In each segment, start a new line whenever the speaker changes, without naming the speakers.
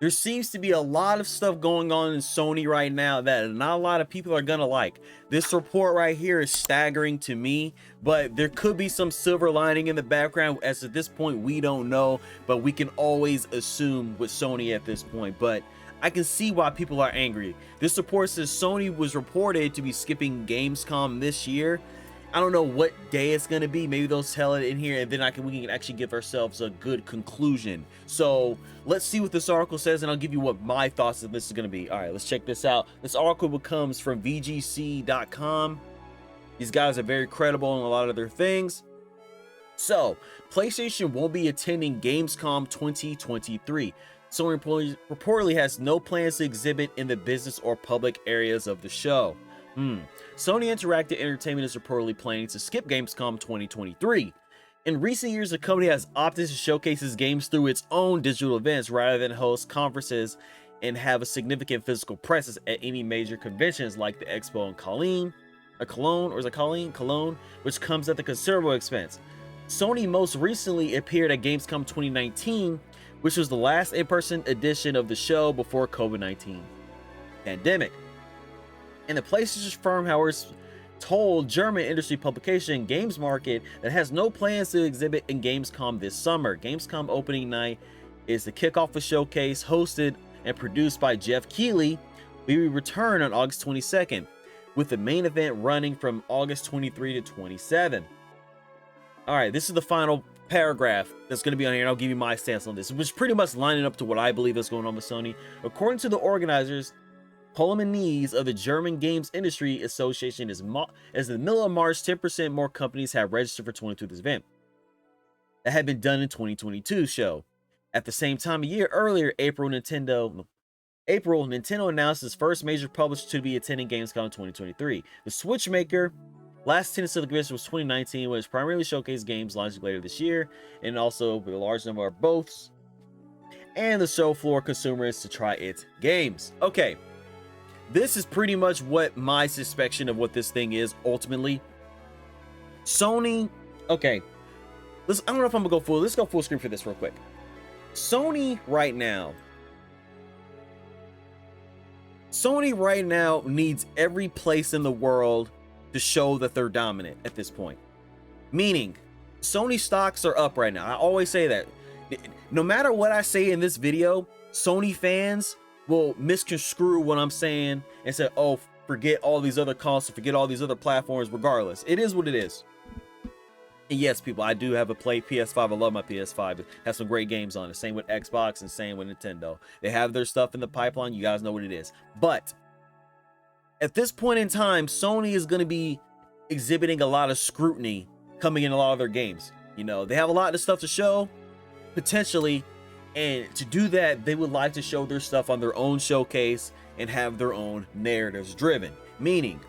There seems to be a lot of stuff going on in Sony right now that not a lot of people are gonna like. This report right here is staggering to me, but there could be some silver lining in the background. As at this point, we don't know, but we can always assume with Sony at this point. But I can see why people are angry. This report says Sony was reported to be skipping Gamescom this year. I don't know what day it's gonna be. Maybe they'll tell it in here, and then we can actually give ourselves a good conclusion. So let's see what this article says, and I'll give you what my thoughts of this is gonna be. All right, let's check this out. This article comes from VGC.com. These guys are very credible in a lot of their things. So PlayStation won't be attending Gamescom 2023. Sony reportedly has no plans to exhibit in the business or public areas of the show. Sony Interactive Entertainment is reportedly planning to skip Gamescom 2023. In recent years, the company has opted to showcase its games through its own digital events rather than host conferences and have a significant physical presence at any major conventions like the Expo in Cologne, which comes at a considerable expense. Sony most recently appeared at Gamescom 2019, which was the last in-person edition of the show before COVID-19 pandemic. And the PlayStation firm, however, told German industry publication Games Market that has no plans to exhibit in Gamescom this summer. Gamescom opening night is the kickoff of showcase hosted and produced by Jeff Keighley. We will return on August 22nd, with the main event running from August 23 to 27. All right, this is the final paragraph that's going to be on here, and I'll give you my stance on this, which is pretty much lining up to what I believe is going on with Sony. According to the organizers, Poleminis of the German Games Industry Association, as in the middle of March, 10% more companies have registered for 2022 event that had been done in 2022 show. At the same time, a year earlier, April, Nintendo announced its first major publisher to be attending Gamescom 2023. The Switch maker last attendance of the convention was 2019, when it's primarily showcased games launching later this year, and also with a large number of booths and the show floor consumers to try its games. Okay. This is pretty much what my suspicion of what this thing is ultimately. Sony, okay. I don't know if I'm gonna go full. Let's go full screen for this real quick. Sony right now needs every place in the world to show that they're dominant at this point. Meaning, Sony stocks are up right now. I always say that. No matter what I say in this video, Sony fans will misconstrue what I'm saying and say, oh, forget all these other consoles, forget all these other platforms. Regardless, it is what it is. And yes, people, I do have a PS5. I love my PS5. It has some great games on it. Same with Xbox and same with Nintendo. They have their stuff in the pipeline. You guys know what it is. But at this point in time, Sony is going to be exhibiting a lot of scrutiny coming in a lot of their games. You know, they have a lot of stuff to show, potentially. And to do that, they would like to show their stuff on their own showcase and have their own narratives driven. Meaning,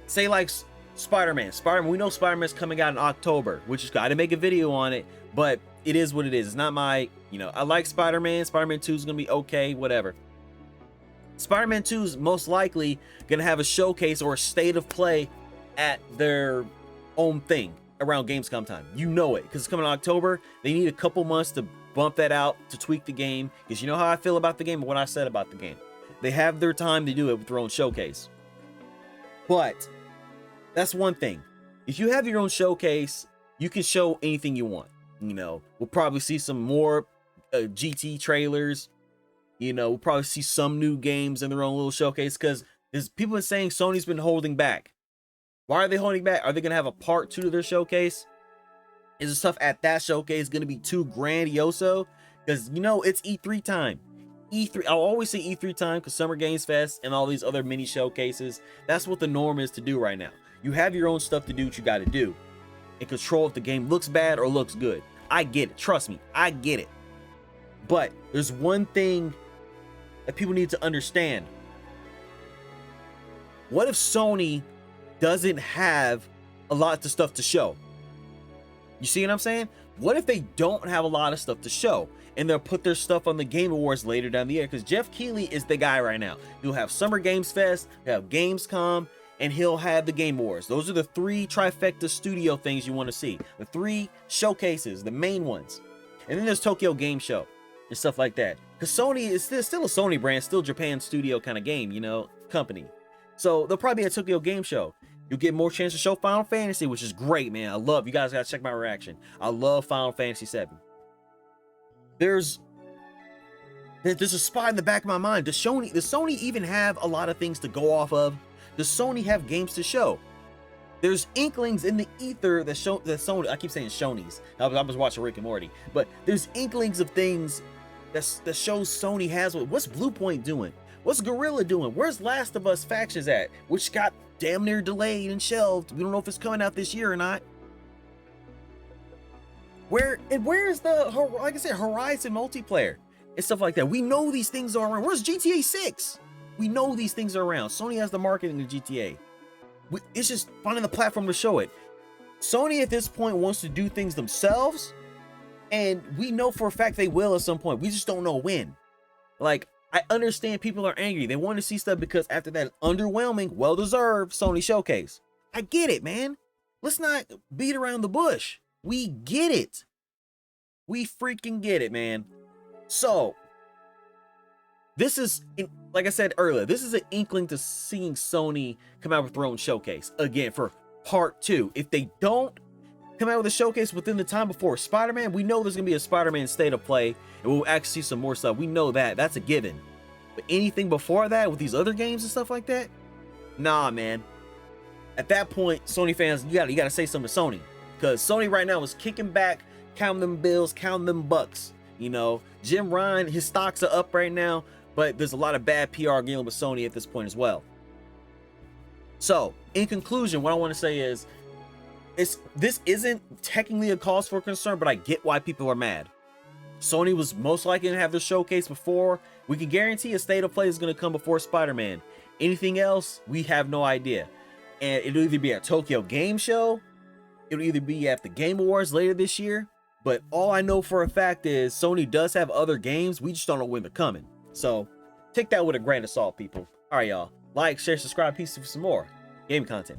say like Spider-Man. We know Spider-Man's coming out in October, which is, I didn't make a video on it, but it is what it is. It's not my, I like Spider-Man. Spider-Man 2 is going to be okay, whatever. Spider-Man 2 is most likely going to have a showcase or a state of play at their own thing around Gamescom time. You know it, because it's coming in October. They need a couple months to bump that out, to tweak the game, because you know how I feel about the game and what I said about the game. They have their time to do it with their own showcase. But that's one thing. If you have your own showcase, you can show anything you want. We'll probably see some more GT trailers. We'll probably see some new games in their own little showcase, because there's people are saying Sony's been holding back. Why are they holding back? Are they going to have a part 2 to their showcase? Is the stuff at that showcase going to be too grandioso? Because, it's E3 time. I'll always say E3 time, because Summer Games Fest and all these other mini showcases, that's what the norm is to do right now. You have your own stuff to do what you got to do and control if the game looks bad or looks good. I get it. Trust me, I get it. But there's one thing that people need to understand. What if Sony doesn't have a lot of stuff to show? You see what I'm saying? What if they don't have a lot of stuff to show and they'll put their stuff on the Game Awards later down the year? Because Jeff Keighley is the guy right now. He'll have Summer Games Fest, he'll have Gamescom, and he'll have the Game Awards. Those are the 3 trifecta studio things you want to see. The 3 showcases, the main ones. And then there's Tokyo Game Show. and stuff like that. Because Sony is still a Sony brand, still Japan studio kind of game, you know, company. So they'll probably be at Tokyo Game Show. You'll get more chance to show Final Fantasy, which is great, man. I love, you guys gotta check my reaction. I love Final Fantasy 7. There's a spot in the back of my mind. Does Sony even have a lot of things to go off of? Does Sony have games to show? There's inklings in the ether that Sony, I keep saying Shoney's. I was watching Rick and Morty, but there's inklings of things that shows Sony has. What's Bluepoint doing? What's Guerrilla doing? Where's Last of Us Factions at? Which got damn near delayed and shelved. We don't know if it's coming out this year or not. Where is the, like I said, Horizon multiplayer and stuff like that? We know these things are around. Where's GTA 6? We know these things are around. Sony has the marketing of GTA. It's just finding the platform to show it. Sony at this point wants to do things themselves, and we know for a fact they will at some point. We just don't know when. Like, I understand people are angry. They want to see stuff because after that underwhelming, well-deserved Sony showcase. I get it, man. Let's not beat around the bush. We get it. We freaking get it, man. So, this is, like I said earlier, this is an inkling to seeing Sony come out with their own showcase. Again, for part 2. If they don't come out with a showcase within the time before Spider-Man, we know there's going to be a Spider-Man State of Play, and we'll actually see some more stuff. We know that. That's a given. But anything before that with these other games and stuff like that? Nah, man. At that point, Sony fans, you gotta say something to Sony. Because Sony right now is kicking back, counting them bills, counting them bucks. You know, Jim Ryan, his stocks are up right now, but there's a lot of bad PR dealing with Sony at this point as well. So, in conclusion, what I want to say is, this isn't technically a cause for concern, but I get why people are mad. Sony was most likely to have their showcase before. We can guarantee a State of Play is going to come before Spider-Man. Anything else, we have no idea. And it'll either be at Tokyo Game Show, it'll either be at the Game Awards later this year, but all I know for a fact is Sony does have other games. We just don't know when they're coming. So take that with a grain of salt, people. All right, y'all. Like, share, subscribe, peace for some more game content.